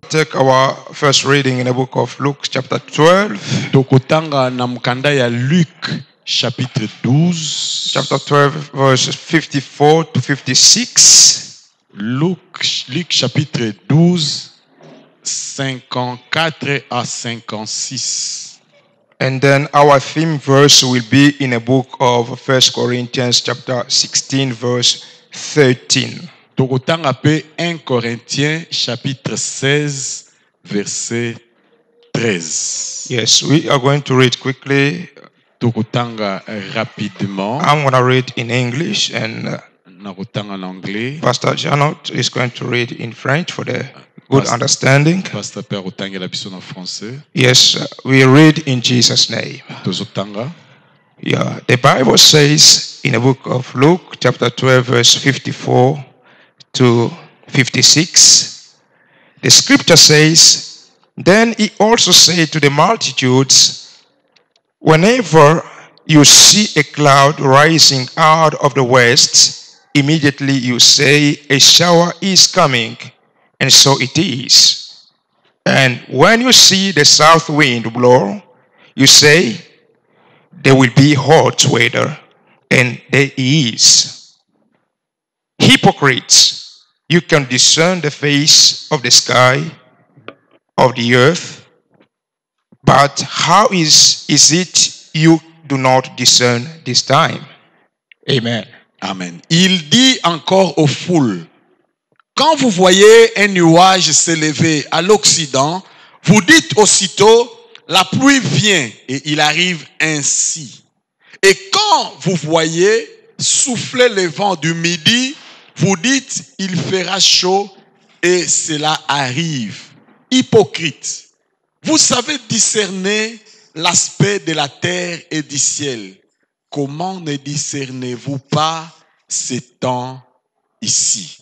take our first reading in the book of Luke, chapter 12. Tokotanga na mkanda ya Luc, chapitre 12. Chapter 12, verses 54 to 56. Luc, chapitre 12, 54 à 56. And then our theme verse will be in the book of 1 Corinthians, chapter 16, verse 13. Tokotanga pe 1 Corinthiens, chapitre 16, verset 13. Yes, we are going to read quickly. Tokotanga rapidement. I'm going to read in English, and Nakotanga en anglais. Pastor Janot is going to read in French for the good understanding. Pastor Père otanga la biso en français. Yes, we read in Jesus' name. Tozotanga. Yeah, the Bible says in the book of Luke, chapter 12, verse 54 to 56, the scripture says, "Then he also said to the multitudes, whenever you see a cloud rising out of the west, immediately you say, a shower is coming, and so it is. And when you see the south wind blow, you say, there will be hot weather, and there is. Hypocrites, you can discern the face of the sky, of the earth, but how is it you do not discern this time?" Amen. Amen. Il dit encore aux foules, quand vous voyez un nuage s'élever à l'Occident, vous dites aussitôt, la pluie vient, et il arrive ainsi. Et quand vous voyez souffler le vent du midi, vous dites, il fera chaud, et cela arrive. Hypocrite, vous savez discerner l'aspect de la terre et du ciel. Comment ne discernez-vous pas ces temps ici?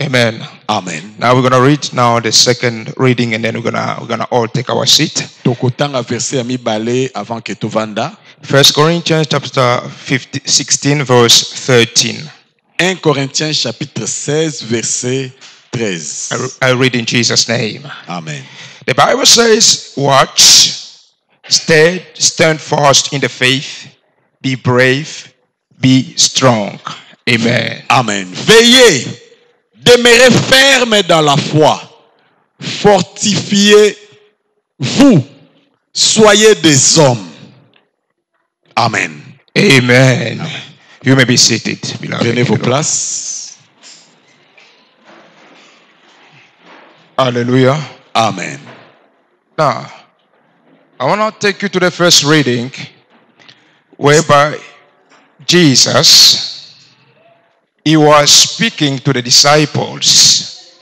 Amen. Amen. Now we're going to read now the second reading, and then we're gonna all take our seat. Tokotanga verset ami balé avant que tovanda. 1 Corinthians chapter 16, verse 13. 1 Corinthiens chapitre 16 verset 13. I read in Jesus' name. Amen. The Bible says, watch, stand fast in the faith, be brave, be strong. Amen. Amen. Veillez, demeurez ferme dans la foi, fortifiez-vous, soyez des hommes. Amen. Amen. You may be seated, beloved. Prenez vos places. Hallelujah. Amen. Now, I want to take you to the first reading, whereby Jesus, he was speaking to the disciples.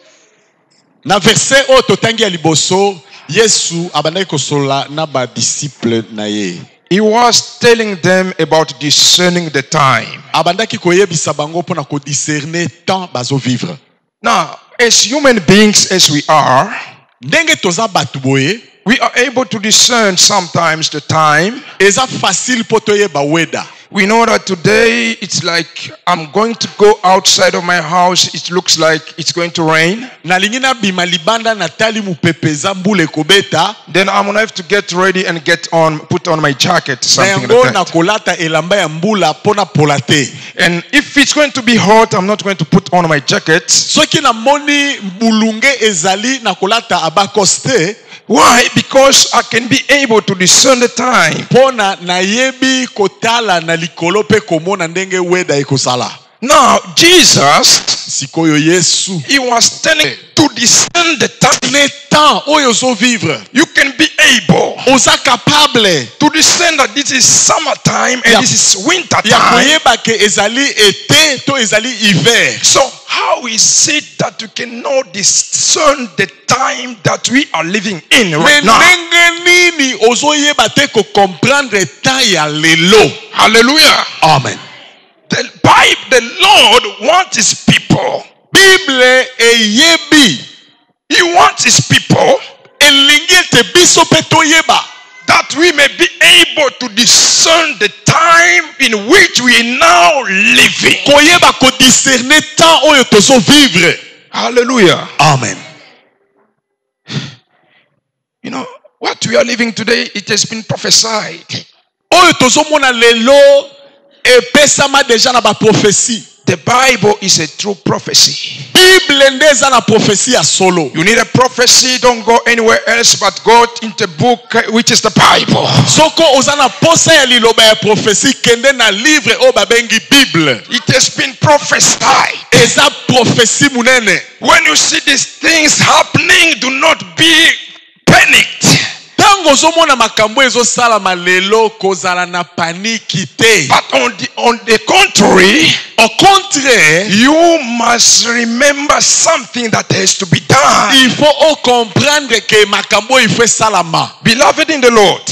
Na verset o totangi ya liboso, Yesu abandaki kosola na ba disciple na ye. He was telling them about discerning the time. Abandaki koyebisa bango pona ko discerner temps bazo vivre. Now, as human beings as we are, ndenge toza batu boye, we are able to discern sometimes the time. eza facile po toyeba weather. We know that today it's like I'm going to go outside of my house. It looks like it's going to rain. Nalingi na bima libanda natali mupepeza mbule kobeta. Then I'm going to have to get ready and put on my jacket, something Nayango like na that. kolata elamba ya mbula pona polate. And if it's going to be hot, I'm not going to put on my jacket. Soki na moni mbulunge ezali na kolata abakoste. Why? Because I can be able to discern the time. Pona na yebi kotala na likolo pe komona ndenge weda ekosala. Now, Jesus, Sikoyo Yesu, he was telling to discern the time. ne temps oyo zo vivre. You can be able Oza capable to discern that this is summertime and Yeah. this is winter ya time. koyeba ke ezali été to ezali hiver. So how is it that you cannot discern the time that we are living in right now? Ndenge nini ozoyeba te ko comprendre temps ya lelo. Hallelujah. Amen. The Lord wants his people. Bible eyebi He wants his people elingi te biso pe toyeba that we may be able to discern the time in which we are now living. koyeba ko discerner temps oyo tozo vivre. Hallelujah. Amen. What we are living today, it has been prophesied. Oyo tozomona lelo epesama deja na ba prophétie. The Bible is a true prophecy. Bible ndeza na prophétie ya solo. You need a prophecy, don't go anywhere else but go into the book which is the Bible. Soko ozana posa ya liloba ya prophétie kende na livre o babengi Bible. It has been prophesied. Eza prophétie munene. When you see these things happening, do not be panicked. Tango zomona makambo ezosala malelo kozala na paniki te. But on the contrary, au contraire, you must remember something that has to be done. Il faut comprendre que makambo il faut salama. Beloved in the Lord,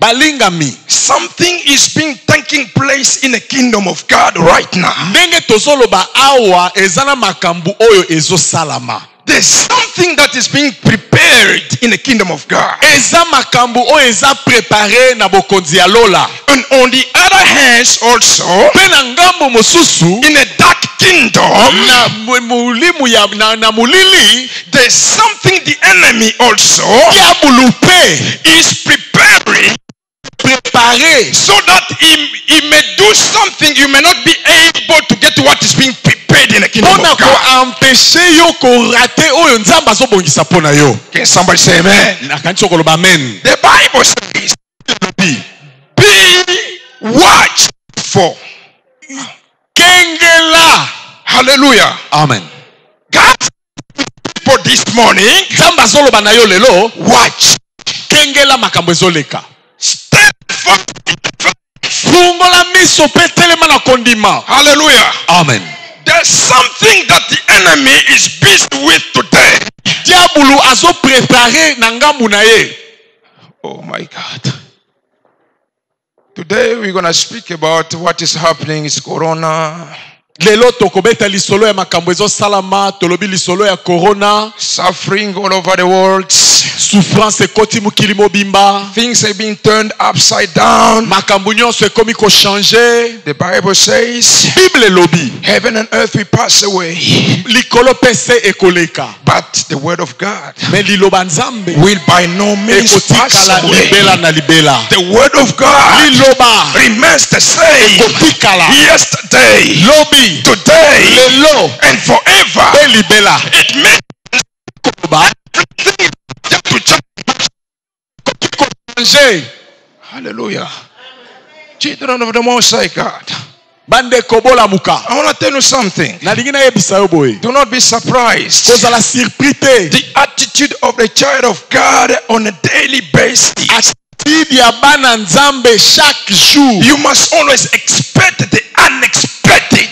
balingami, something is being taking place in the kingdom of God right now. Ndenge tozoloba awa ezana makambo oyo ezosalama. There's something that is being prepared in the kingdom of God. Eza makambo oyo eza préparé na bokonzi ya lola. And on the other hand also, pena ngambo mosusu, in a dark kingdom, na mulimu ya na mulili, there's something the enemy also is preparing, so that he may do something you may not be able to get what is being prepared in the kingdom of God. Can somebody say amen? The Bible says, be watchful. Kengela. Hallelujah. Amen. God for this morning, watch. Kengela makambo ezoleka. Stand for hallelujah. Amen. There's something that the enemy is busy with today. Diabulu azo préparer na ngambu na ye. Oh my God. Today we're going to speak about what is happening is corona. Lelo tokobeta lisolo ya makambo ezo salama, tolobi lisolo ya corona. Suffering all over the world. Souffrance ekoti mukili mobimba. Things have been turned upside down. Makambo nyonso ekomi ko changer. The Bible says, Bible lobi, heaven and earth will pass away. Likolo pese ekoleka. But the word of God me liloba nzambe will by no means pass away. Libela na libela. The word of God liloba remains the same yesterday, lobi, today, lelo, and forever. Libela. It means hallelujah. Children of the Most High God, bande kobola muka. I want to tell you something. Do not be surprised. The attitude of the child of God on a daily basis. You must always expect the unexpected.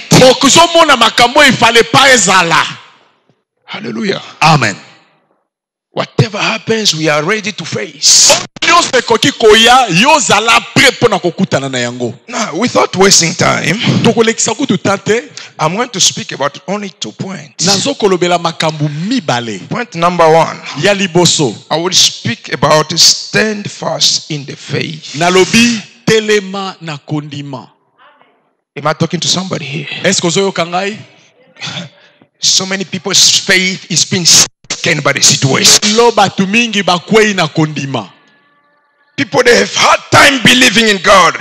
Hallelujah. Amen. Whatever happens, we are ready to face. Now, without wasting time, I'm going to speak about only 2 points. Point number 1, I will speak about stand fast in the faith. Am I talking to somebody here? So many people's faith is being shaken by the situation. People, they have hard time believing in God.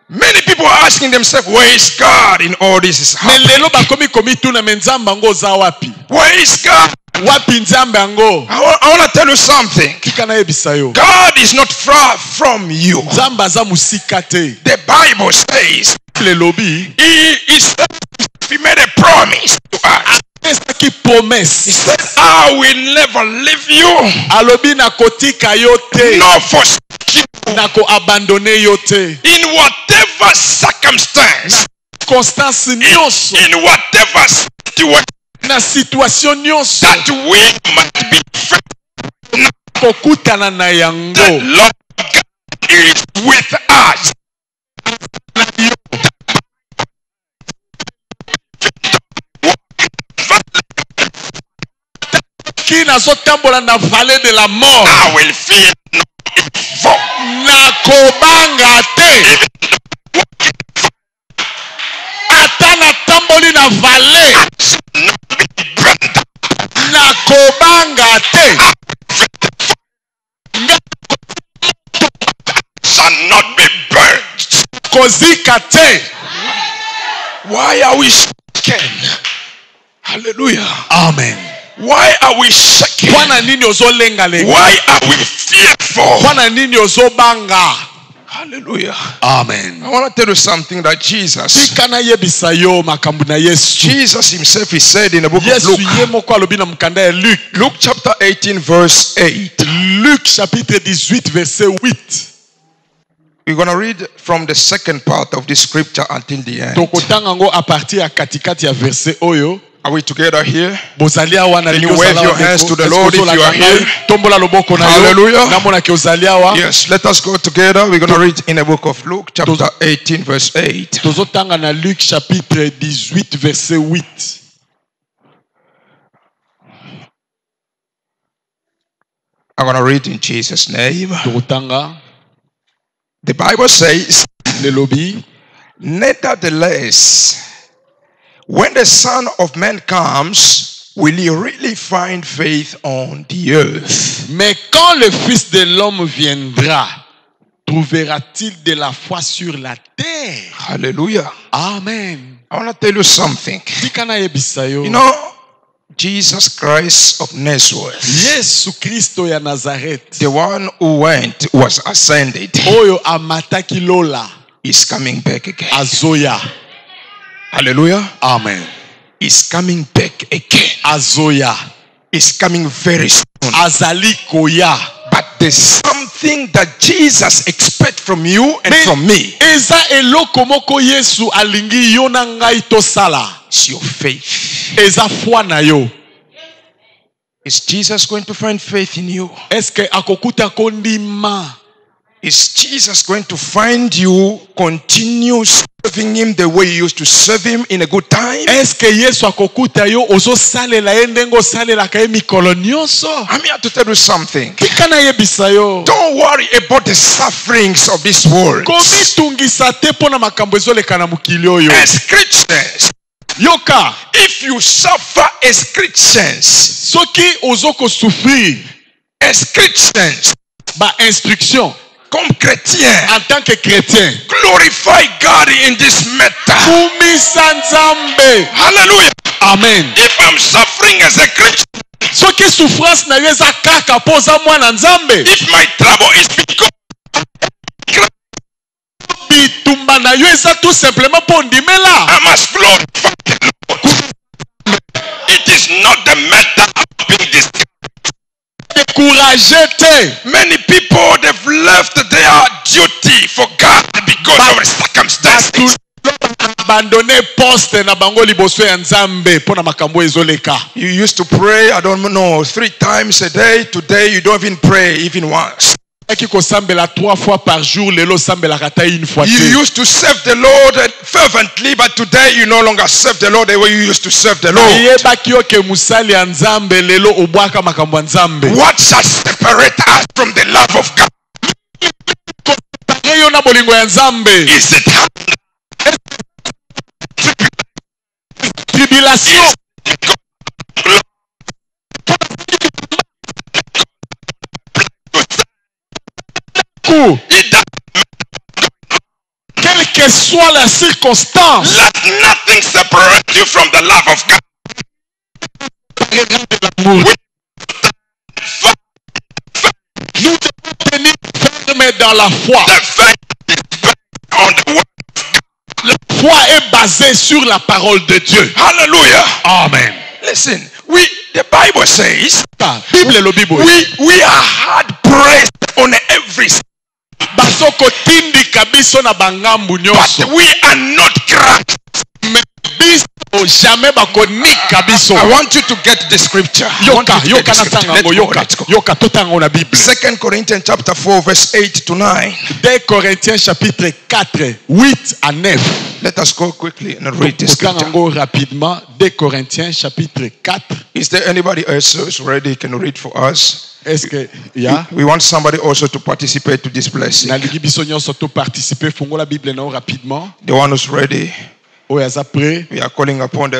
Many people are asking themselves, where is God in all this is happening? Where is God? I want to tell you something. God is not far from you. The Bible says He made a promise to us. He said, I will never leave you nor forsake you. In whatever circumstance, in whatever situation that we might be faithful, the Lord God is with us. I will fear no evil. Nakobanga te. Atana tamboli na vale. Nakobanga te. kozika te. Why are we shaken? Hallelujah. Amen. Why are we shaken? Bwana nini ozolenga-lenga? Why are we fearful? Bwana nini ozobanga? Hallelujah. Amen. I want to tell you something that Jesus Tikana yebisa yo makambo na Yesu. Jesus himself, he said in the book of Yesu Luke, ye moko alobi na mukanda ya Luc. Luke chapter 18 verse 8. Luc chapitre 18 verset 8. We're going to read from the second part of the scripture until the end. Tokotanga ngo a partir ya katikati ya verset oyo. Are we together here? Bozali awa na Can you liyo wave zala your wa hands neko? to the Lord if you are here? Tombola loboko na yo. Hallelujah. Namona ke ozali awa. Yes, let us go together. We're going to read in the book of Luke chapter 18 verse 8. Tozotanga na Luc chapitre 18 verset 8. I'm going to read in Jesus' name. Tokotanga The Bible says, le lobi. nevertheless, when the Son of Man comes, will he really find faith on the earth? Mais quand le Fils de l'homme viendra, trouvera-t-il de la foi sur la terre? Hallelujah. Amen. I want to tell you something. Tikana yebisa yo. You know, Jesus Christ of Nazareth, Yesu Kristo ya Nazareth. the one who was ascended, Oyo amataki lola. is coming back again. Azoya. Hallelujah. Amen. Is coming back again. Azoya. Is coming very soon. Azali koya. But there's something that Jesus expects from you and from me. Eza eloko moko Yesu alingi yo na ngai tosala. It's your faith. Eza foi na yo. Is Jesus going to find faith in you? Est-ce que akokuta kondima? Is Jesus going to find you continue serving him the way you used to serve him in a good time? Est-ce que Yesu akokuta yo ozo salela ye ndenge osalela ka ye mikolo nyonso? I'm here to tell you something. Tikana yebisa yo. Don't worry about the sufferings of this world. Komitungisa te pona makambo ezoleka na mokili oyo. As Christians, Yoka, if you suffer as Christians, soki ozoko souffrir, as Christians, ba instruction comme chrétiens, en tant que chrétien, glorify God in this matter. kumisa Nzambe. Hallelujah. Amen. If I'm suffering as a Christian, Soki souffrance na yo eza kaka po oza mwana Nzambe, if my trouble is because bitumba na yo eza tout simplement po ndimela, I must glorify the Lord. It is not the matter of being discouraged. découragé te. Many people, they've left their duty for God because of the circumstances. Abandonner poste na bango liboso ya Nzambe pona makambo ezoleka. You used to pray, I don't know, 3 times a day. Today you don't even pray even once. Eki ko sambela 3 fois par jour, lelo sambela kata une fois You te. used to serve the Lord fervently, but today you no longer serve the Lord the way you used to serve the Lord. Yebaki yo ke musali ya Nzambe lelo obwaka makambo ya Nzambe. What shall separate us from the love of God? Yo na bolingo ya Nzambe. Is it Tribulation. Quelle que soit la circonstance, let nothing separate you from the love of God. nous devons tenir ferme dans la foi. The faith is based on the word. La foi est basée sur la parole de Dieu. Hallelujah. Amen. Listen, the Bible says Bible lo Bible. we are hard pressed on every side, Basoko tindi kabiso na bangambu but nyonso. we are not crushed. Biso jamais bakonika biso. I want you to get the scripture. I want Yoka, you to get yoka the na scripture. tango, Let's go. yoka totango na Bible. 2 Corinthians chapter 4 verse 8 to 9. 2 Corinthiens chapitre 4, 8 à 9. Let us go quickly and read the scripture. Totango rapidement. 2 Corinthiens chapitre 4. Is there anybody else who's ready can read for us? Est-ce que ya We want somebody also to participate to this blessing. nalingi biso nyonso to participer fungola Bible na rapidement. The one who's ready. Oyo aza prêt. We are calling upon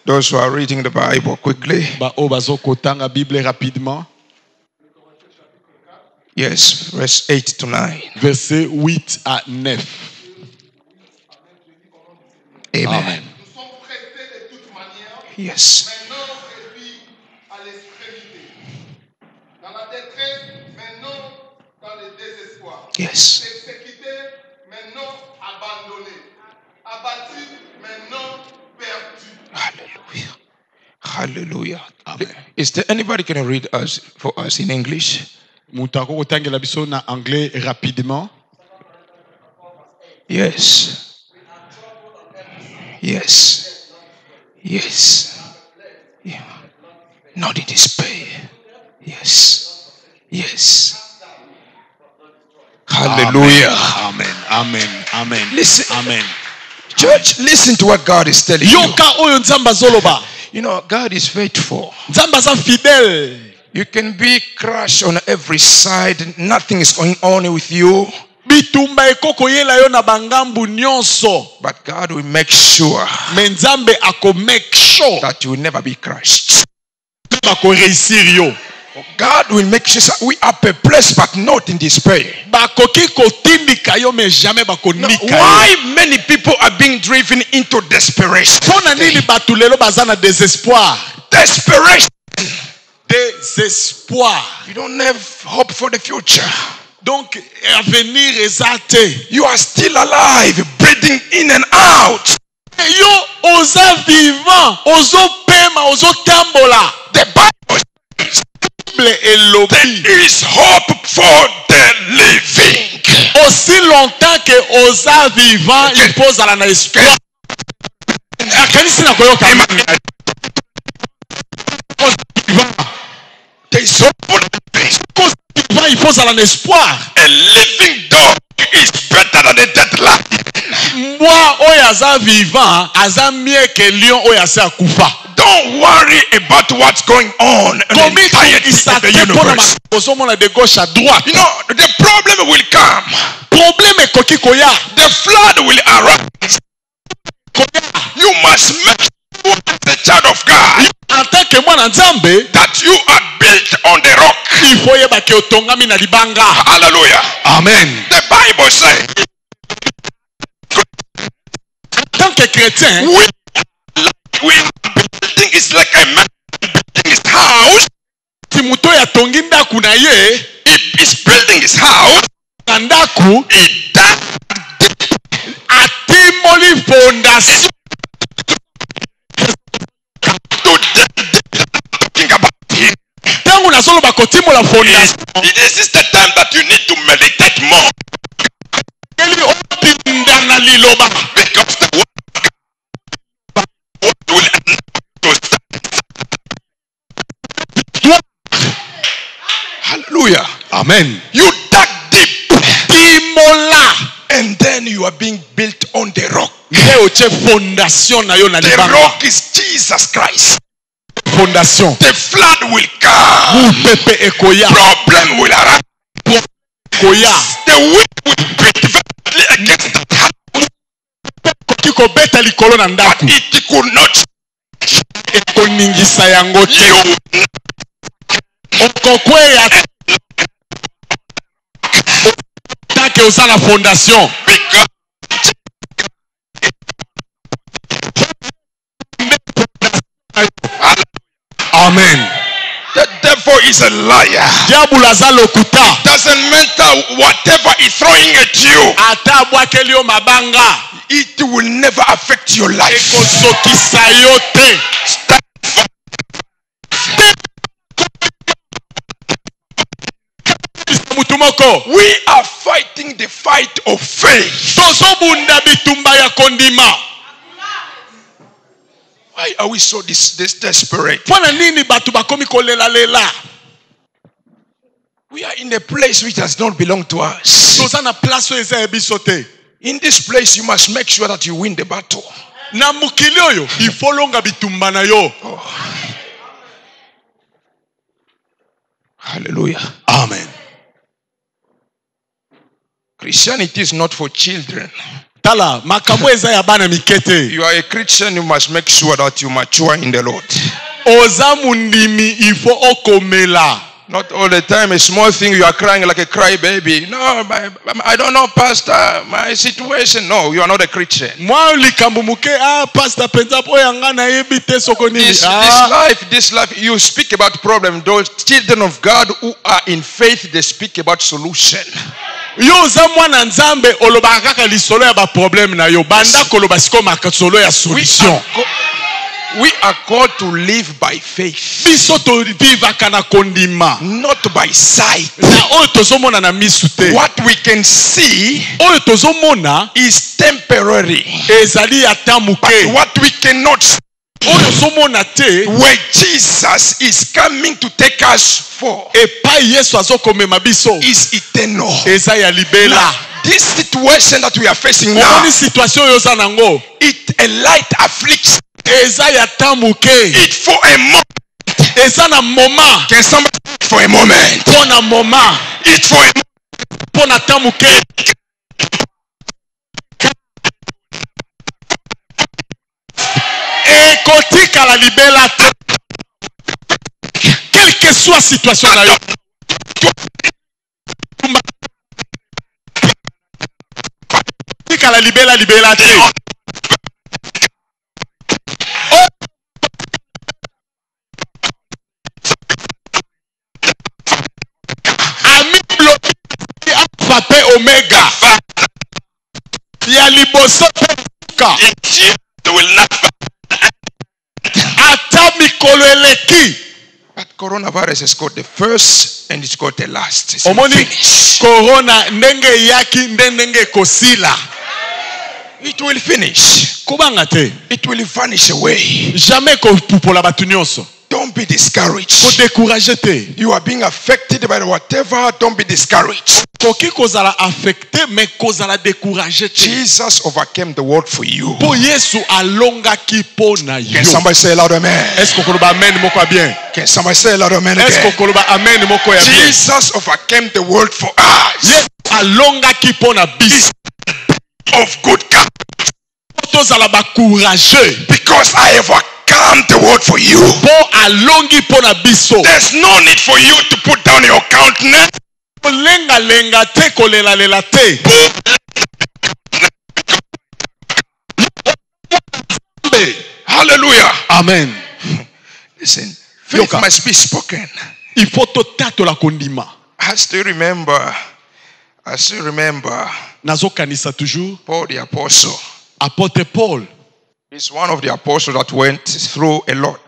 those who are reading the Bible quickly. Ba o bazo kotanga Bible rapidement. Yes, verse 8 to 9. Verset 8 à 9. Amen. Nous sommes pressés de toute manière. Yes. Maintenant, réduits à l'extrémité. Dans la détresse, maintenant, dans le désespoir. Yes. Persécutés, maintenant abandonnés. Abattus, maintenant perdus. Hallelujah. Hallelujah. Amen. Is there anybody can read us for us in English? Mutako kotangela biso na anglais rapidement. Yes. Yes. Yes. Yeah. Not in despair. Yes. Yes. Hallelujah. Amen. Amen. Amen. Listen. Amen. Church, listen to what God is telling you. Yoka oyo nzamba zoloba. You know, God is faithful. Nzamba za fidèle. You can be crushed on every side. Nothing is going on with you. Bitumba ekoko yela yo na bangambu nyonso. But God will make sure Menzambe ako make sure that you will never be crushed. bako réussir yo. God will make sure that we are perplexed but not in despair. Bakoki kotindika yo mais jamais bakonika yo. Why many people are being driven into desperation? Pona nini batu lelo baza na désespoir? Desperation. Désespoir. You don't have hope for the future. Donc avenir ezate. You are still alive, breathing in and out. Yo oza vivant, ozo pema, ozo tambola. The Bible says there is hope for the living. Aussi longtemps que oza vivant, il faut aller na espoir. Akanisi na koyoka. There is hope for the living. Il faut aller na espoir. A living dog is better than a dead lion. Moi oyo aza vivant, aza mieux que lion oyo asa kufa. Don't worry about what's going on in the entirety of the universe. De gauche à droite. You know, the problem will come. Problème ekoki koya. The flood will arise. You must make sure as a child of God En tant que mwana nzambe, that you are built on the rock. il faut yeba ke otongami na libanga. Hallelujah. Amen. The Bible says En tant que chrétien, we are building is like a man building his house. si muto ya tongi ndaku na ye, If he's building his house, na ndaku he does atimoli fondation. to the talking about him. Tangu nazoloba kotimola fondation. This is the time that you need to meditate more. Eli otinda na liloba. Because the word will allow you to stand. Hallelujah. Amen. You dug deep Timola. and then you are being built on the rock. Nde oche fondation na yo na The libanga. rock is Jesus Christ. Fondation. The flood will come. Pepe ekoya. Problem will arise. Koya. The wind will beat violently against that house, Kiko beta likolo na but ndaku. it could not. Ekoningisa yango te. You Okokweya take oza na fondation. because Amen. the devil is a liar. Diabolo aza lokuta. Doesn't matter whatever is throwing at you, Ata abwakeli yo mabanga. it will never affect your life. Ekosokisa yo te. Stand firm. Mutu moko. We are fighting the fight of faith. Tozobunda bitumba ya kondima. Why are we so desperate? Pona nini batu bakomi kolela lela? We are in a place which does not belong to us. Toza na place oyo eza ya biso te. In this place, you must make sure that you win the battle. Na mukili oyo, ifo longa bitumba na yo. Hallelujah. Amen. Christianity is not for children. Tala, makambo eza ya bana mikete. You are a Christian, you must make sure that you mature in the Lord. Oza mundimi ifo okomela. Not all the time, a small thing you are crying like a crybaby. No, I don't know, Pastor, my situation. No, you are not a Christian. Moi likambo muke pastor penza po yanga na yebi te sokoni. This life, you speak about problem. Those children of God who are in faith, they speak about solution. Yo za mwana nzambe oloba kaka lisolo ya ba problème na yo banda koloba siko makasolo ya solution. We are called to live by faith, not by sight. What we can see is temporary, but what we cannot see, where Jesus is coming to take us for, is eternal. Now, this situation that we are facing now, it's a light affliction. It for a moment. Can somebody for a moment? It for a moment. Quelle que soit la situation, la libella. Pape Omega. Yaliboso ka. Atamikolo eleki. But coronavirus is called the first and it's called the last. It's Omoni corona ndenge yaki ndenge kosila. It will finish. Kubanga te. It will vanish away. Jamais ko pupola batu nyonso. Don't be discouraged. Ko décourager te. You are being affected by whatever. Don't be discouraged. Koki kozala affecté mais kozala décourager te. Jesus overcame the world for you. Po Yesu alonga ki pona yo. Can somebody say loud amen? Est-ce que koloba amen moko bien? Can somebody say loud amen again? Est-ce que koloba amen moko ya bien? Jesus overcame the world for us. Yesu alonga ki pona bis. Of good courage. Tozala ba courageux. Because I have overcome the world for you. Po alongi pona biso. There's no need for you to put down your countenance. Lenga te kolela te. Hallelujah. Amen. Listen, faith must be spoken. Il faut totato la kondima. I still remember. Nazo kanisa toujours. Paul the apostle. Apôtre Paul. He's one of the apostles that went through a lot.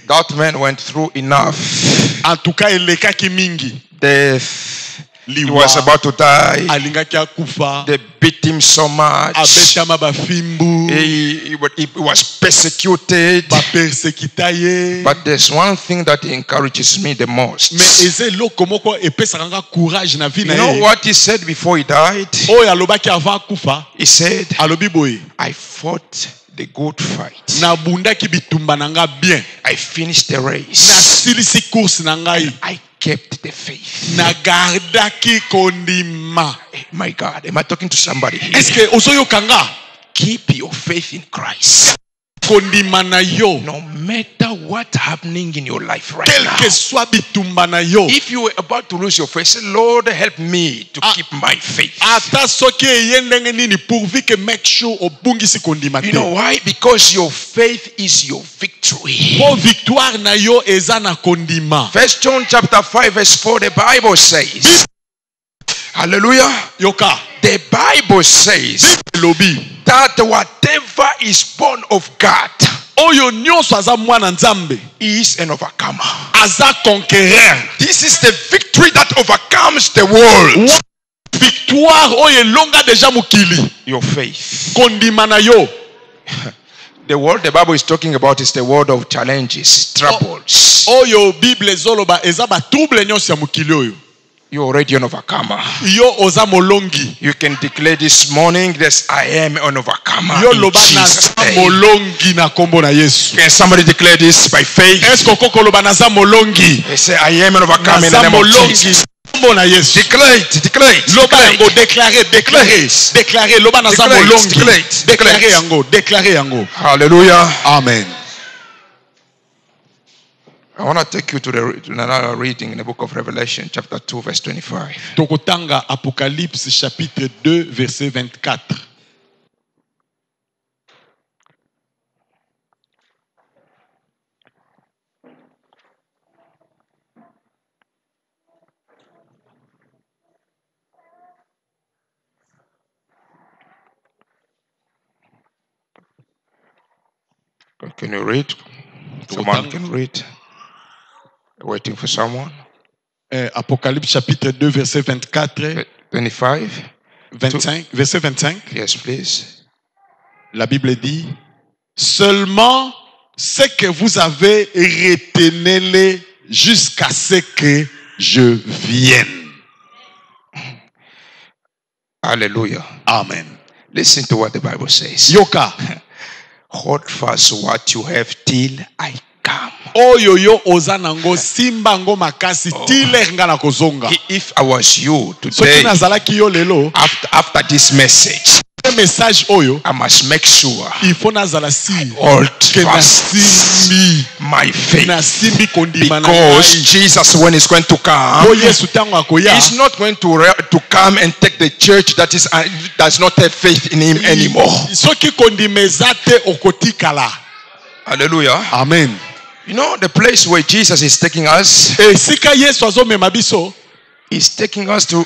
That man went through enough. Death. He was about to die. They beat him so much. He was persecuted. But there's one thing that encourages me the most. You know what he said before he died? He said, I fought the good fight. I finished the race. I kept the faith. My God, am I talking to somebody here? Keep your faith in Christ. No matter what's happening in your life right now. If you were about to lose your faith, say, Lord, help me to keep my faith. You know why? Because your faith is your victory. 1 John chapter 5 verse 4, the Bible says, hallelujah. The Bible says that whatever is born of God is an overcomer. This is the victory that overcomes the world. Your faith. The world the Bible is talking about is the world of challenges, troubles. You're already an overcomer. You can declare this morning that I am an overcomer in Jesus' name. Can somebody declare this by faith? They say, I am an overcomer in the name of Jesus. Declare it. Hallelujah. Amen. I want to take you to another reading in the book of Revelation, chapter 2, verse 25. Tokotanga Apocalypse chapitre 2 verset 24. Can you read? Someone can read. Waiting for someone. Apocalypse chapitre 2 verset 24. 25. 25, verset 25. Yes, please. La Bible dit, seulement ce que vous avez, retenez-le jusqu'à ce que je vienne. Hallelujah. Amen. Listen to what the Bible says. Yoka. Hold fast what you have till I come. Oyoyo ozanango simbango makasi tile nga na kozonga. If I was you Soki today, nazalaki yo lelo, after this message, message oyo, I must make sure il faut nazala si hold ke fast nasimbi my faith. nasimbi kondima na Because ngai. Jesus, when he's going to come, O Yesu tango akoya, he's not going to come and take the church that does not have faith in him anymore. soki kondima eza te okotikala. Hallelujah. Amen. You know, the place where Jesus is taking us, Esika Yesu azomema biso, he's taking us to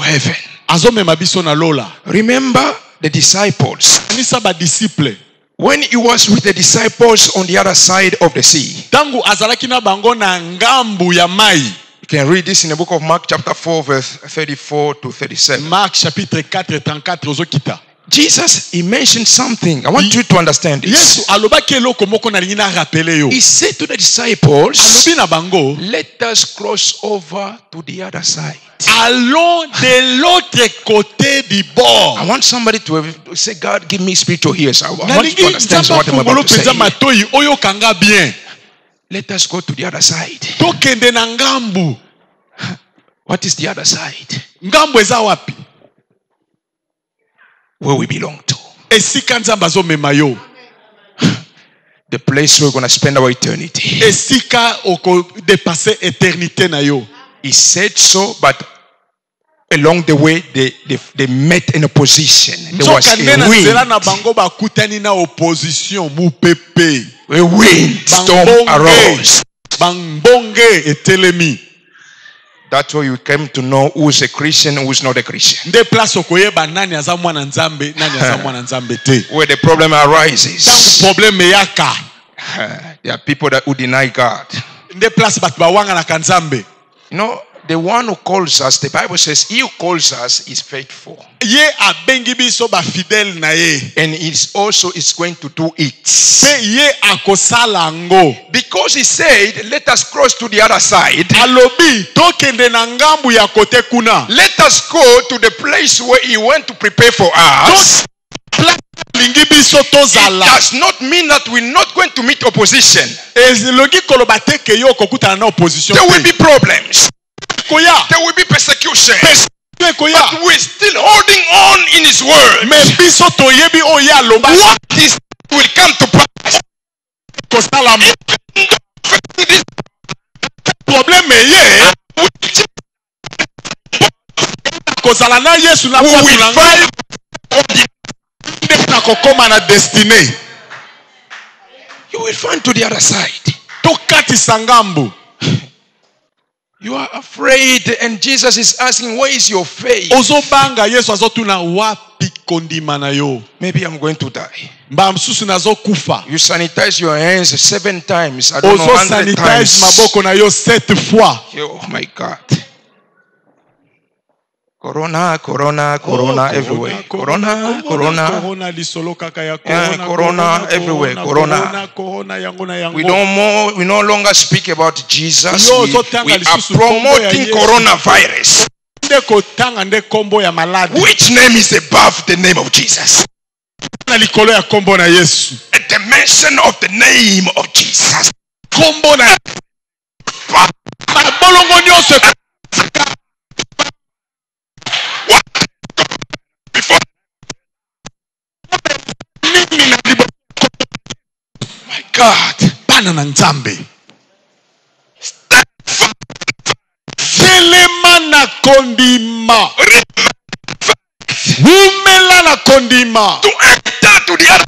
heaven. azomema biso na lola. Remember the disciples. Anisa ba disciple. When he was with the disciples on the other side of the sea. Tangu azalaki na bango na ngambu ya mai. You can read this in the book of Mark chapter 4 verse 34 to 37. Marc chapitre 4 34 ozokita. Jesus, he mentioned something. I want you to understand this. Yesu alobaki eloko moko na lingi na rappeler yo. He said to the disciples, Alobi na bango, let us cross over to the other side. allons de l'autre côté du bord. I want somebody to say, God, give me spiritual ears. I want you Nalingi to understand nzamba what I'm fungolo about to say. penza matoi oyo kanga bien. Let us go to the other side. Tokende na ngambu. What is the other side? Ngambu eza wapi? Where we belong to. Esika nzamba azomema yo. The place we're going to spend our eternity. Esika oko dépasser éternité na yo. He said so, but along the way they met in opposition. There was Nzoka nena a nzela wind. na bango bakutani na opposition mupepe. A wind storm arose. Bangbonge etelemi. That's why you came to know who is a Christian and who is not a Christian. Nde place okoyeba nani aza mwana nzambe, nani aza mwana nzambe te. Where the problem arises. Tangu problème yaka. There are people who deny God. Nde place batu bawanga na kanzambe. You know, the one who calls us, the Bible says, he who calls us is faithful. Ye abengi biso ba fidèle na ye. And he also is going to do it. Pe ye akosala ngo. Because he said, let us cross to the other side. Alobi tokende na ngambu ya kote kuna. Let us go to the place where he went to prepare for us. Lingi biso It tozala. does not mean that we're not going to meet opposition. Ezilogi koloba te ke yo kokutana na opposition. There will be problems. Koya. There will be persecution. Koya. But we're still holding on in his word. Me biso toyebi oya aloba. What is will come to pass. Kosala mo. This Problème ye. Kozala na Yesu na we kwa will tulanga. fight on the- Na kokoma na destiny. you will find to the other side. Tokatisa ngambu. You are afraid, and Jesus is asking, where is your faith? Ozobanga Yesu azotuna wapi kondima na yo. Maybe I'm going to die. Mba msusu nazo kufa. You sanitize your hands 7 times. I don't know, Ozo 100 sanitize times. maboko na yo 7 fois. Oh my God. Corona, corona, corona everywhere. Corona, corona. Corona lisolo kaka ya Yeah, corona. corona everywhere, corona. Corona yango na yango. We no longer speak about Jesus. Yo, We zotanga are lisusu promoting kombo ya coronavirus. Nde kotanga nde kombo ya maladi. Which name is above the name of Jesus? Na likolo ya kombo na Yesu. At the mention of the name of Jesus. Kombo na bolongo nyonso. My God. Bana na Nzambe. na kondima. Vumela na kondima. To enter to the other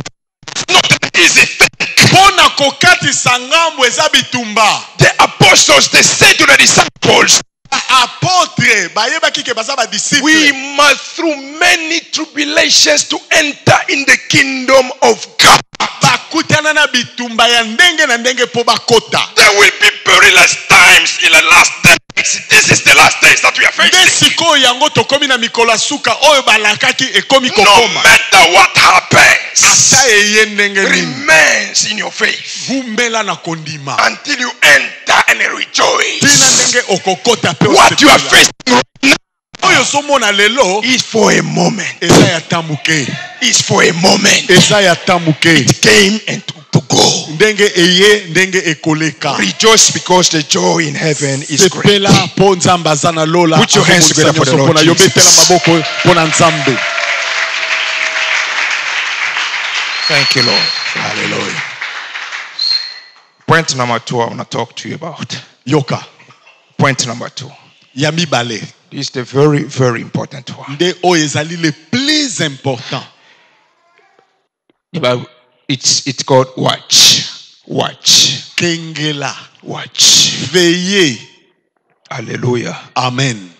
not an easy thing. Pona kokati sangambo eza bitumba. The apostles, they said to the disciples, Apôtre, bayeba kike baza ba disciple. we must through many tribulations to enter in the kingdom of God. Bakutana na bitumba ya ndenge na ndenge po bakota. There will be perilous times in the last days. This is the last days that we are facing. Desiko yango tokomi na mikolo suka oyo balakaki ekomi No kokoma. matter what happens, Ata eye ndenge nini. remains in your faith Vumela na kondima. until you enter and rejoice. Tina ndenge okokota pe What you are osepela. facing right now Oyo somona lelo is for a moment. eza ya tamuke. Is for a moment. Eza ya tamuke. It came and to go. Ndenge eye ndenge ekoleka. Rejoice because the joy in heaven is great. Sepela po nzambe aza na lola. Put your hands together for the Lord Pona yobetela Jesus. maboko pona nzambe. Thank you, Lord. Hallelujah. Point number 2 I want to talk to you about. Yoka. Point number 2. Ya mibale. This is the very, very important one. Nde oyo ezali le plus important. The Bible, it's called watch. Watch. Kengela. Watch. Veiller. Hallelujah. Amen.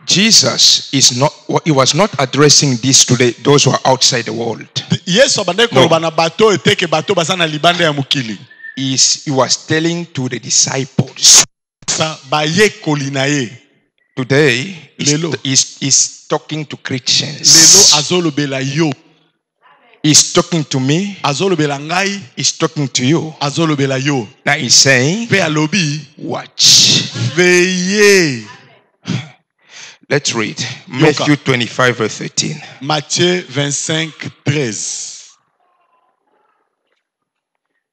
Jesus he was not addressing this to those who are outside the world. Yesu abandaki koloba na bato eteke bato baza na libanda ya mukili. He was telling to the disciples. Sa bayekoli na ye. Today, Lelo. he's talking to Lelo Christians. azolobela yo. He's talking to me. Azolobela ngai. He's talking to you. Azolobela yo. Now he's saying, Pe alobi. watch. Veiller. Let's read. Matthew 25 verse 13. Matthieu 25, 13.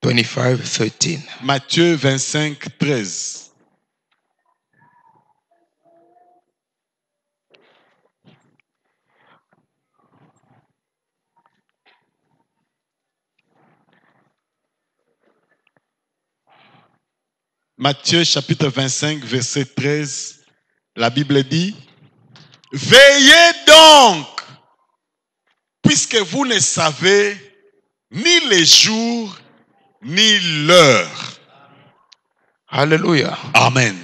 25, 13. Matthieu 25, 13. Matthieu chapitre 25, verset 13. La Bible dit, veillez donc, puisque vous ne savez ni les jours, ni l'heure. Hallelujah. Amen.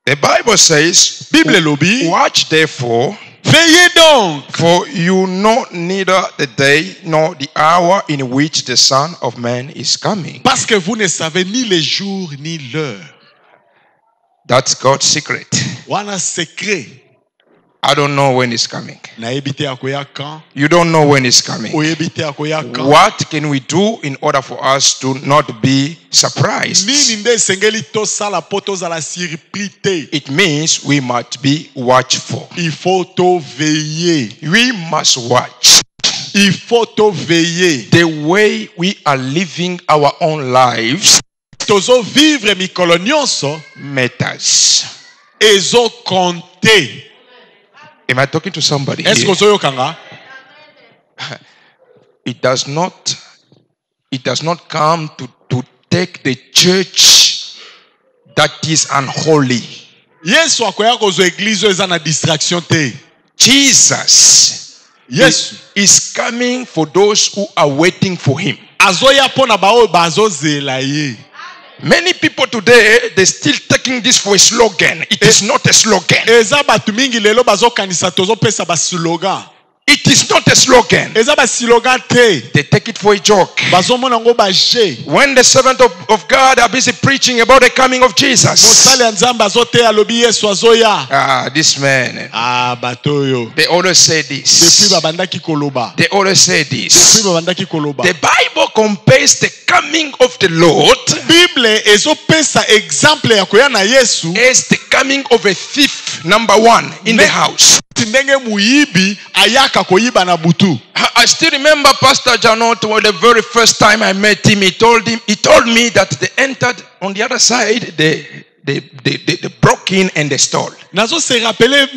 The Bible says, Bible lobby, watch therefore, veillez donc, for you know neither the day nor the hour in which the Son of Man is coming. parce que vous ne savez ni les jours, ni l'heure. That's God's secret. Wana secret. I don't know when it's coming. Nayebi te akoya kan. You don't know when it's coming. Oyebi te akoya kan. What can we do in order for us to not be surprised? Nini nde esengeli tosala po tozala surpris te. It means we must be watchful. Il faut to veiller. We must watch. Il faut to veiller. The way we are living our own lives Tozo vivre mikolo nyonso matters. ezo compter. Am I talking to somebody Est-ce que here? ozoyoka nga? It does not come to take the church that is unholy. Yesu akoya kozwa église oyo eza na distraction te. Jesus Yesu is coming for those who are waiting for him. azoya pona ba oyo bazozela ye. Many people today, they're still taking this for a slogan. It is not a slogan. Eza batu mingi lelo bazokanisa tozopesa ba slogan. It is not a slogan. Eza ba slogan te. They take it for a joke. Bazomona ngo ba je. When the servant of God are busy preaching about the coming of Jesus. Mosali ya Nzambe azote alobi Yesu azoya. This man. Bato yo. They always say Depuis this. babandaki koloba. They always say Depuis this. babandaki koloba. The Bible compares the coming of the Lord Bible ezopesa exemple ya koya na Yesu as the coming of a thief, number one, in the house. ndenge muyibi ayaka koyiba na butu. I still remember Pastor Janot, the very first time I met him, he told me that they entered on the other side, they broke broken and they stole. Nazo se rappeler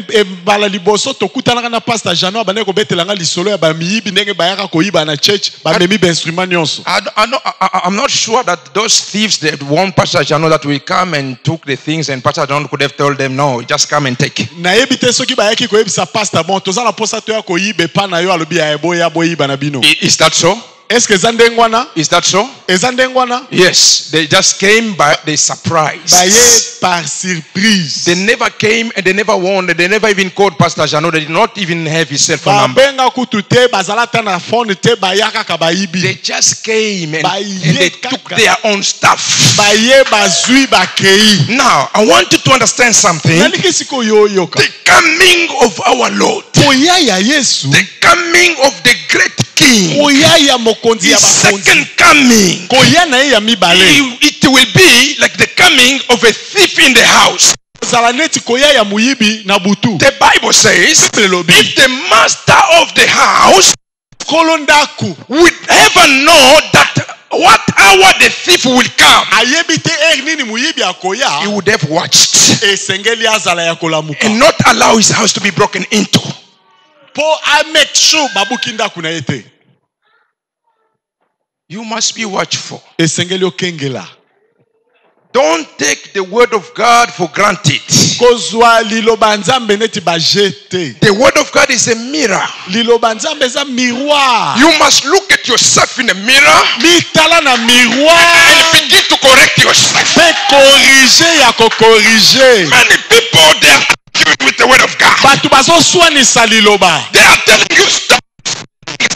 bala liboso tokutana na pastor Jano abane ko betelanga lisolo ya ba miyibi ndenge bayaka koyiba na church ba memi ba instrument nyonso. I'm not sure that those thieves, that one Pastor Jano that will come and took the things, and Pastor Jano could have told them, no, just come and take. Na yebite soki bayaki koyebisa pastor bon tozana posa to ya koyibe pa na yo alobi ya boyiba na bino. Is that so? Est-ce que zandengwana? Is that so? Ezandengwana? Yes, they just came by the surprise. Baye par surprise. They never came and they never warned. They never even called Pastor Jano. They did not even have his cell phone number. Babenga kutute bazalata na phone te bayaka kabayibi. They just came and they took their own stuff. Baye bazui bakei. Now, I want you to understand something. The coming of our Lord. The coming of the great King. His second coming. It will be like the coming of a thief in the house. The Bible says, if the master of the house would ever know that what hour the thief will come, he would have watched and not allow his house to be broken into. You must be watchful. Don't take the word of God for granted. The word of God is a mirror. You must look at yourself in the mirror and begin to correct yourself. Many people, they are arguing with the word of God. They are telling you stuff.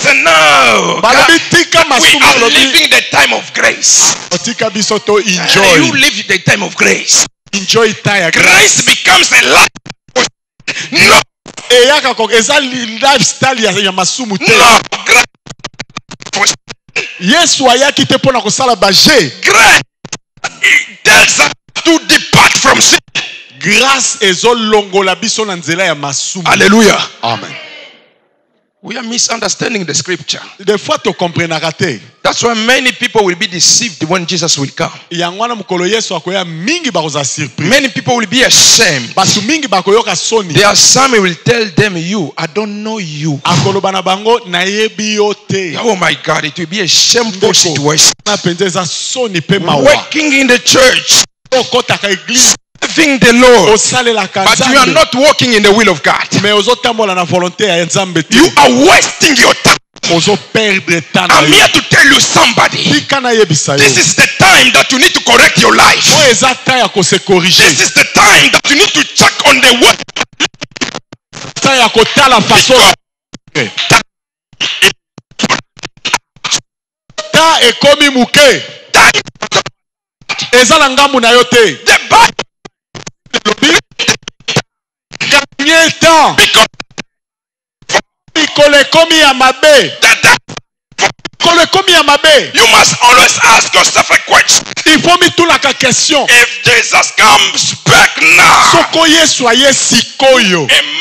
No, God, we are living the time of grace. You live the time of grace. Grace becomes a life. No. Grace tells us to depart from sin. Hallelujah. Amen. We are misunderstanding the scripture. Des fois, tu comprends raté. That's why many people will be deceived when Jesus will come. Many people will be ashamed. There are some who will tell them, I don't know you. Oh my God, it will be a shameful situation. Working in the church, serving the Lord, but you are not walking in the will of God. You are wasting your time. I'm here to tell you somebody, this is the time that you need to correct your life. This is the time that you need to check on the word. The You must always ask yourself a question. If Jesus comes back now, am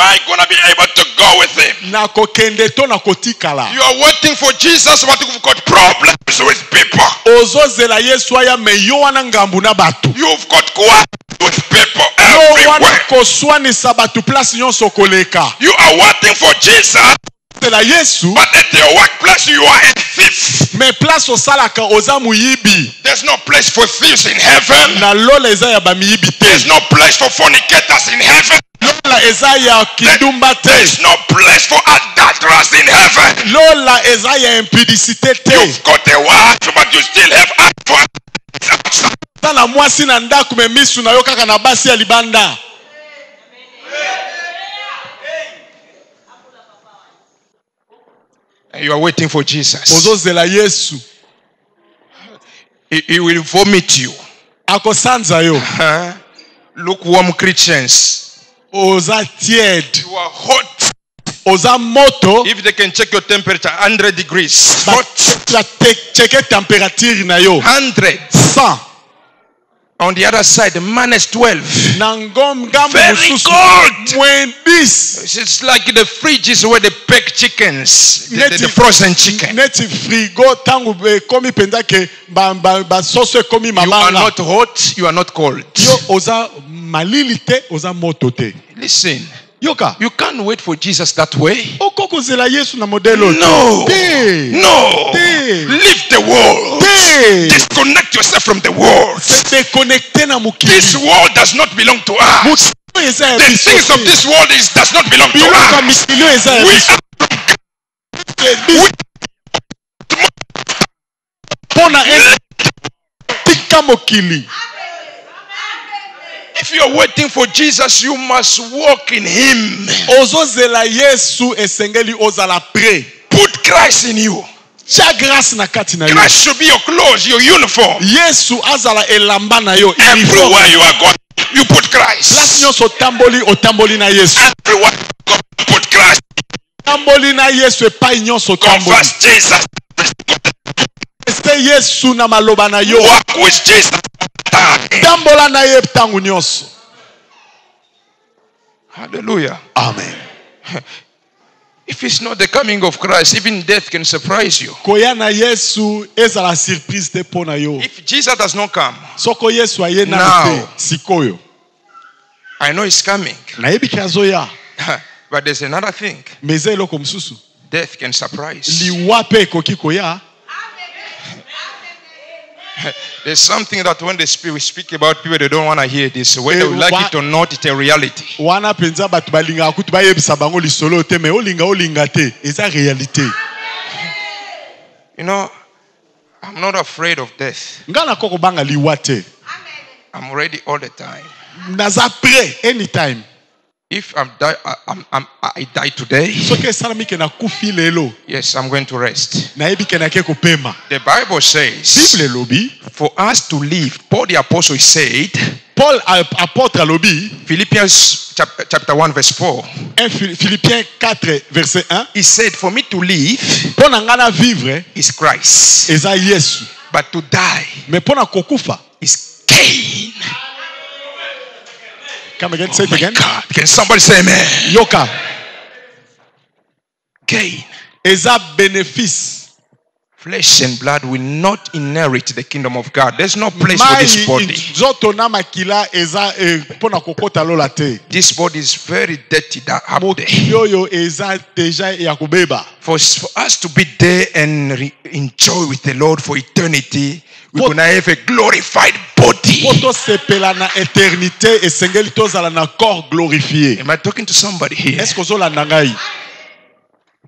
I going to be able to go with him? You are waiting for Jesus, but you've got problems with people. You've got quarrels with people everywhere. You are waiting for Jesus, but at your workplace you are a thief. There's no place for thieves in heaven. There's no place for fornicators in heaven. There's no place for adulterers in heaven. You've got a wife, but you still have eyes for and you are waiting for Jesus. He will vomit you. Lukewarm Christians. You are hot. If they can check your temperature, 100 degrees. Hot. 100. On the other side, minus 12. Na ngambo Very mosusu cold. -10. It's like the fridges where they bake chickens, the frozen chicken. Neti frigo tangu komi penza ke ba sauce komi You are mamanga. not hot, you are not cold. Yo oza malili te, oza moto te. Listen, Yoka. you can't wait for Jesus that way. Okoko zela Yesu na modelo No. te. No. Te. Leave the world. Te. Disconnect yourself from the world. Te connecté na mukili. This world does not belong to us. The The things of this world does not belong to us. We If you are waiting for Jesus, you must walk in Him. Ozozela Yesu esengeli ozala pre. Put Christ in you. Cha grâce na kati na yo. Christ should be your clothes, your uniform. Yesu azala elamba na yo. Everywhere you are going, you put Christ. Place nyonso otamboli na Yesu. Everywhere you go, put Christ. Tamboli na Yesu epai nyonso tamboli. Confess Jesus. Este Yesu na maloba na yo. Walk with Jesus. Tambola na ye tangu nyonso. Hallelujah. Amen. If it's not the coming of Christ, even death can surprise you. Koya na Yesu ezala surprise te pona yo. If Jesus does not come, Soko Yesu aye na Now. te sikoyo. I know He's coming. Na yebi kazoya. But there's another thing. Meze eloko mususu. Death can surprise. Liwa pe ekoki koya. There's something that when the Spirit speak about people, they don't want to hear this. Whether you like it or not, it's a reality. Wana penza batu balinga kutu bayebisa bango lisolo te me olinga te. Eza réalité. You know, I'm not afraid of death. Ngana koko banga liwa te. I'm ready all the time. Naza pre anytime. If I die today, Soke salami ke na kufi lelo. yes, I'm going to rest. Na yebi ke na ke kopema. The Bible says, Bible lobi. for us to live, Paul the Apostle said, Paul apôtre lobi. Philippians chapter 1 verse 4, Philippiens 4 verset 1. he said, for me to live Pona ngana vivre is Christ, eza Yesu. but to die Me pona kokufa. is gain. Come again, say it again. God, can somebody say amen? Yoka. Gain. Eza bénéfice. Flesh and blood will not inherit the kingdom of God. There's no place for this body. Zoto na makila eza pona kokota lola te. This body is very dirty that up there. Yoyo eza deja ya kubeba. For us to be there and enjoy with the Lord for eternity, we're going to have a glorified body. Poto sepela na éternité esengeli tozala na corps glorifié. Am I talking to somebody here? Est-ce que zola ndangai?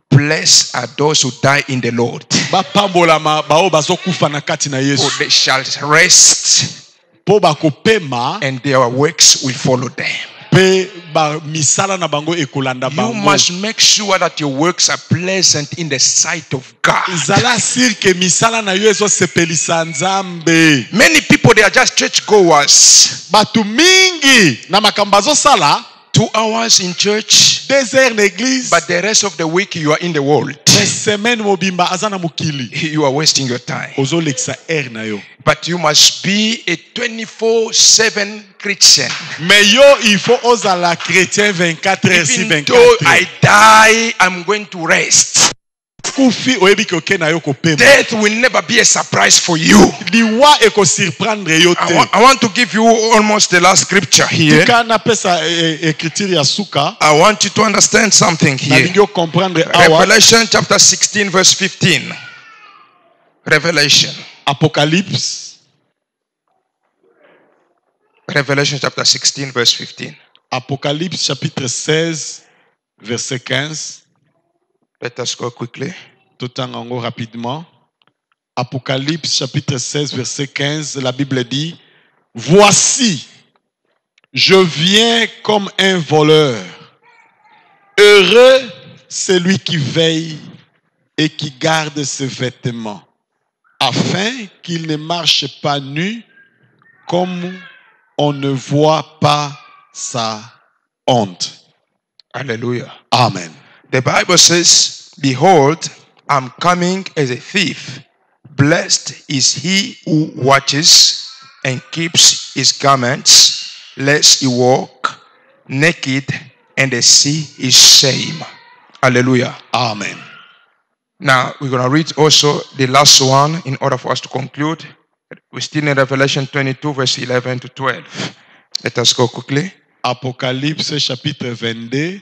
Blessed are those who die in the Lord, Ba pambola ma bao bazokufa na kati na for Yesu. they shall rest Po ba kopema and their works will follow them. pe ba misala na bango ekolanda You bango. must make sure that your works are pleasant in the sight of God. Zala sir ke misala na yo ezo sepelisa Nzambe. Many people, they are just church goers. Batu mingi na makambo azosala 2 hours in church, 2 heures na église. but the rest of the week you are in the world. Semaine mobimba azana mukili. You are wasting your time. Ozo leksa air na yo. But you must be a 24/7 Christian. Mais yo il faut ozala chrétien 24 heures sur Even 24. though I die, I'm going to rest. Kufi oyebi ke oke na yo kopema. Death will never be a surprise for you. Liwa eko surprendre yo te. I want to give you almost the last scripture here. Tuka na pesa écriture ya suka. I want you to understand something Na here. bingo comprendre awa. Revelation chapter 16 verse 15. Revelation. Apocalypse. Revelation chapter 16 verse 15. Apocalypse chapitre 16 verset 15. Let us go quickly. Tout en ango rapidement. Apocalypse chapitre 16 verset 15, la Bible dit, voici, je viens comme un voleur. Heureux celui qui veille et qui garde ses vêtements, afin qu'il ne marche pas nu comme on ne voit pas sa honte. Hallelujah. Amen. The Bible says, behold, I'm coming as a thief. Blessed is he who watches and keeps his garments, lest he walk naked and they see his shame. Hallelujah. Amen. Now, we're going to read also the last one in order for us to conclude. We're still in Revelation 22, verse 11 to 12. Let us go quickly. Apocalypse chapitre 22,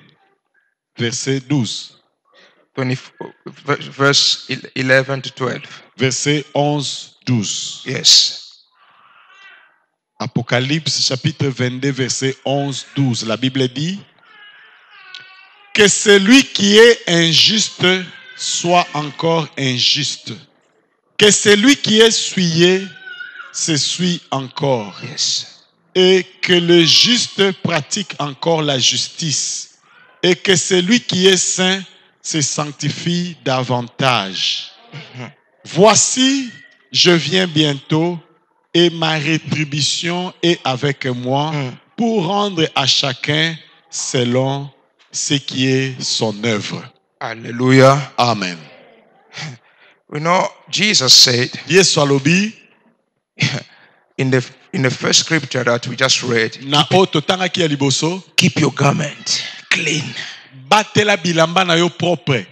verset 12. 20, verse 11 to 12. Verset 11, 12. Yes. Apocalypse chapitre 22, verset 11, 12. La Bible dit que celui qui est injuste soit encore injuste. Que celui qui est souillé se souille encore. Yes. Et que le juste pratique encore la justice. Et que celui qui est saint se sanctifie davantage. Voici, je viens bientôt et ma rétribution est avec moi pour rendre à chacun selon ce qui est son œuvre. Hallelujah. Amen. We know Jesus said Yesu alobi in the first scripture that we just read, na o totangaki ya liboso, keep your garment clean. batela bilamba na yo propre.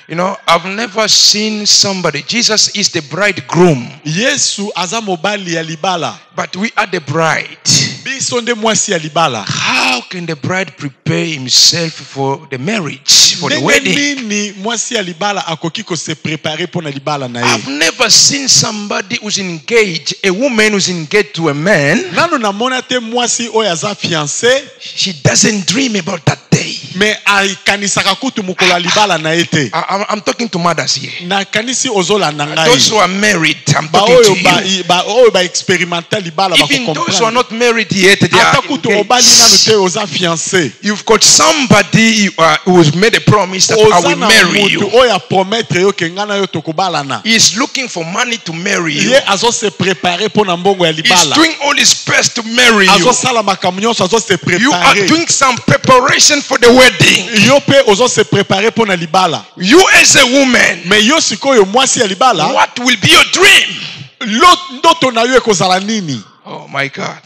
You know, I've never seen somebody. Jesus is the bridegroom, Yesu aza mobali ya libala, but we are the bride. biso nde mwasi ya libala. How can the bride prepare himself for the marriage, for the Ndenge wedding? nini mwasi ya libala akoki ko se préparer pour na libala na I've ye? never seen somebody who's engaged, a woman who's engaged to a man. Nano namona te mwasi oyo aza fiancé, She doesn't dream about that day. mais akanisaka kutu mukolo ya libala na ye te. I'm talking to mothers here. Na kanisi ozolanda Those ngai. who are married, I'm Ba talking oyo to you. oyo ba experimenta libala ba Even those who are comprendre. not married yet, they are Ata kutu obali nanu engaged. te oza fiancé. You've got somebody who's made a promise that I Oza will na marry mutu you. oyo apromettre yo ke ngana yo tokobalana. He's looking for money to marry you. Ye azo se préparer pour na mbongo ya He's libala. doing all his best to marry Azo you. sala makambo nyonso, azo se You are préparer. doing some preparation for the wedding. Yo pe ozo se préparer pour na libala. You as a woman, Mais yo sikoyo mwasi ya libala, what will be your dream? ndoto na yo ekozala nini? Oh my God.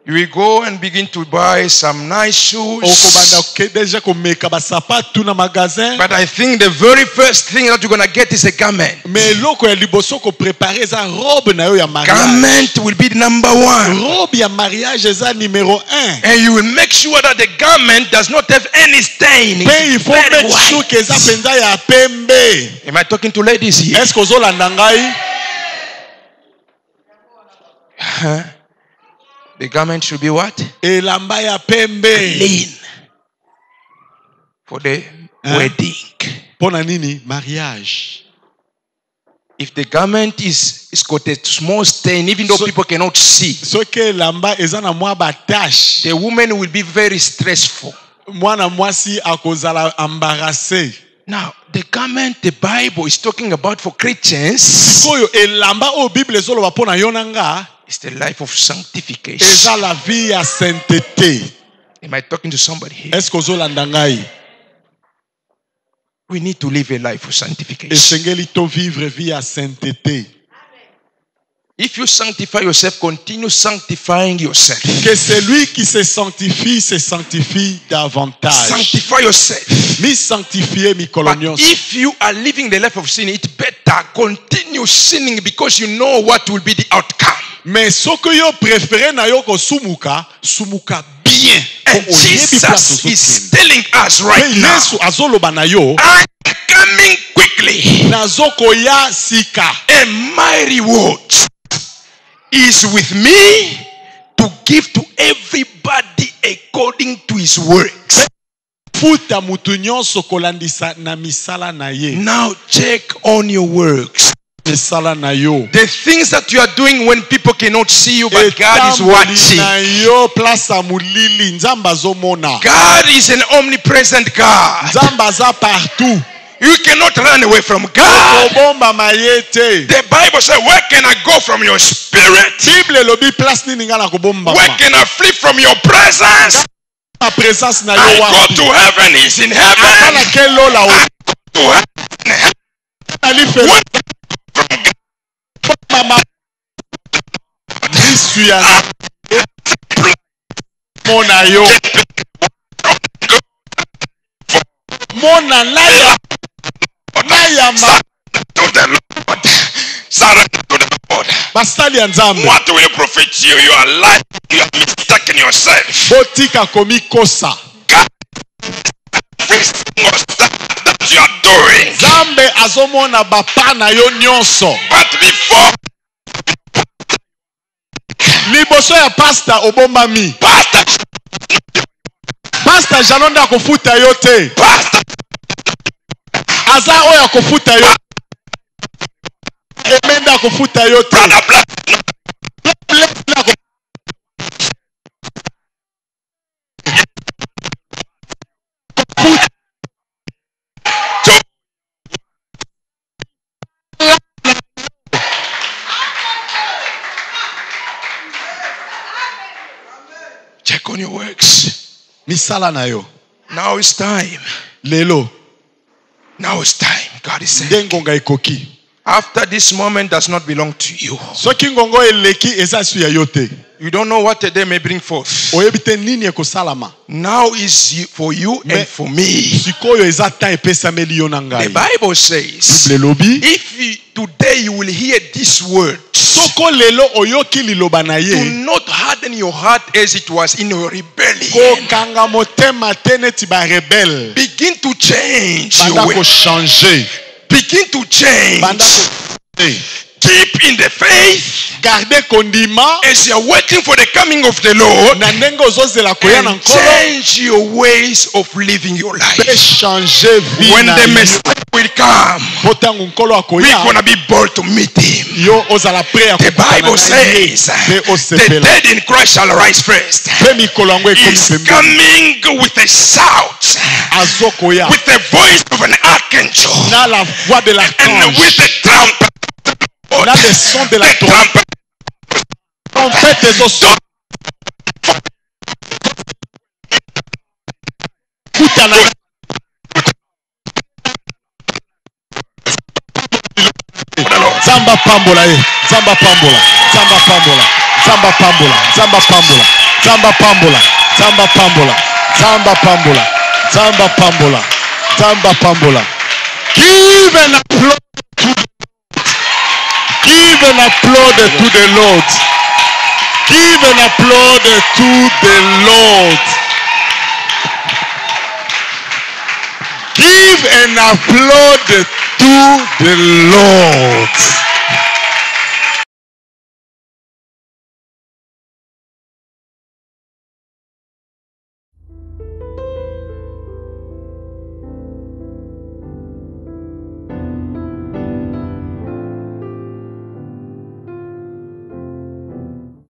You will go and begin to buy some nice shoes. Okobanda ke deja komeka ba sapatu na magasin. But I think the very first thing that you're going to get is a garment. Mais eloko ya liboso ko préparer eza robe na yo ya mariage. Garment will be the number one. Robe ya mariage eza numéro 1. And you will make sure that the garment does not have any stain. Pe il It's faut very make sure white. que eza penza ya pembe. Am I talking to ladies here? Est-ce que ozolanda ngai? Huh? The garment should be what? Elamba ya pembe. Clean. For the wedding. Pona nini? Mariage. If the garment is got a small stain, even though So- people cannot see, Soki elamba eza na mwa ba tache, the woman will be very stressful. mwana mwasi akozala embarrassé. Now, the garment the Bible is talking about for Christians Koyo elamba o Bible ezoloba pona yo nanga is the life of sanctification. eza la vie ya sainteté. Am I talking to somebody here? Est-ce que ozolanda ngai? We need to live a life of sanctification. Esengeli to vivre vie ya sainteté. If you sanctify yourself, continue sanctifying yourself. Que celui qui se sanctifie davantage. Sanctify yourself. Mi sanctifier mi But kolonios. if you are living the life of sin, it's better continue sinning because you know what will be the outcome. Mais soko yo préféré na yo ko sumuka bien. And Jesus is telling us right Mais now, Yesu azoloba na yo I'm coming quickly. nazoko ya sika. And my reward is with me to give to everybody according to his works. Futa mutu nyonso kolandisa na misala na ye. Now check on your works. Misala na yo. The things that you are doing when people cannot see you, but God is Etamboli watching. na yo place ya mulili nzambe azomona. God is an omnipresent God. Nzambe aza partout. You cannot run away from God. Kobomba mayete. The Bible says, where can I go from your spirit? Bible elobi place nini nga na kobomba. Where can I flee from your presence? Ma présence na I yo go wapi? to heaven, he's in Akala heaven. kelo la o. To heaven. Ali fe. What? Mama. Isuya mona yo. Mona naya ma. To the Lord. Surrender to the Lord. Basali ya Nzambe. What will profit you? You are lying. You are mistaken yourself. Botika komi kosa. God is that you are doing. Nzambe azomona bapa na yo nyonso. But before Liboso ya pastor obombami. Pastor Janonda kofuta yo te. Aza oya kofuta yo. Emenda kofuta yo te. Check on your works. Misala na yo. Now it's time. Lelo. Now it's time. God is saying. Dengonga ikoki. After this moment does not belong to you. Soki ngongo eleki eza su ya yote. You don't know what a day may bring forth. Oyebite nini ekosalama. Now is for you and for me. Sikoyo eza ta epesameli yo na ngai. The Bible says, if today you will hear this word, soko lelo oyoki liloba na ye. do not harden your heart as it was in your rebellion. Ko kanga motema teneti ba rebel. Begin to change Banda your way. ko changer. Begin to change. Banda ko Keep in the faith. garder kondima. As you are waiting for the coming of the Lord, Na ndenge ozozela koya na and nkolo. change your ways of living your life. Pe changer vie When na the yo. Messiah will come, Botango nkolo we're akoya. going to be bold to meet him. Yo ozala prêt ya The kokutana Bible na ye. says, Pe the osepela. dead in Christ shall rise first. Pe mikolo yango ekomi He's pembeni. coming with a shout, Azokoya. with the voice of an archangel, Na la voix de and l'archange. with the trumpet. Na le son de la The trumpet. trompette ezoso. Kutana. Zamba pambola ye. Zamba pambola. Zamba pambola. Zamba pambola. Zamba pambola. Zamba pambola. Zamba pambola. Zamba pambola. Zamba pambola. Zamba pambola. Give an applause. Give an applause to the Lord. Give an applause to the Lord. Give an applause to the Lord.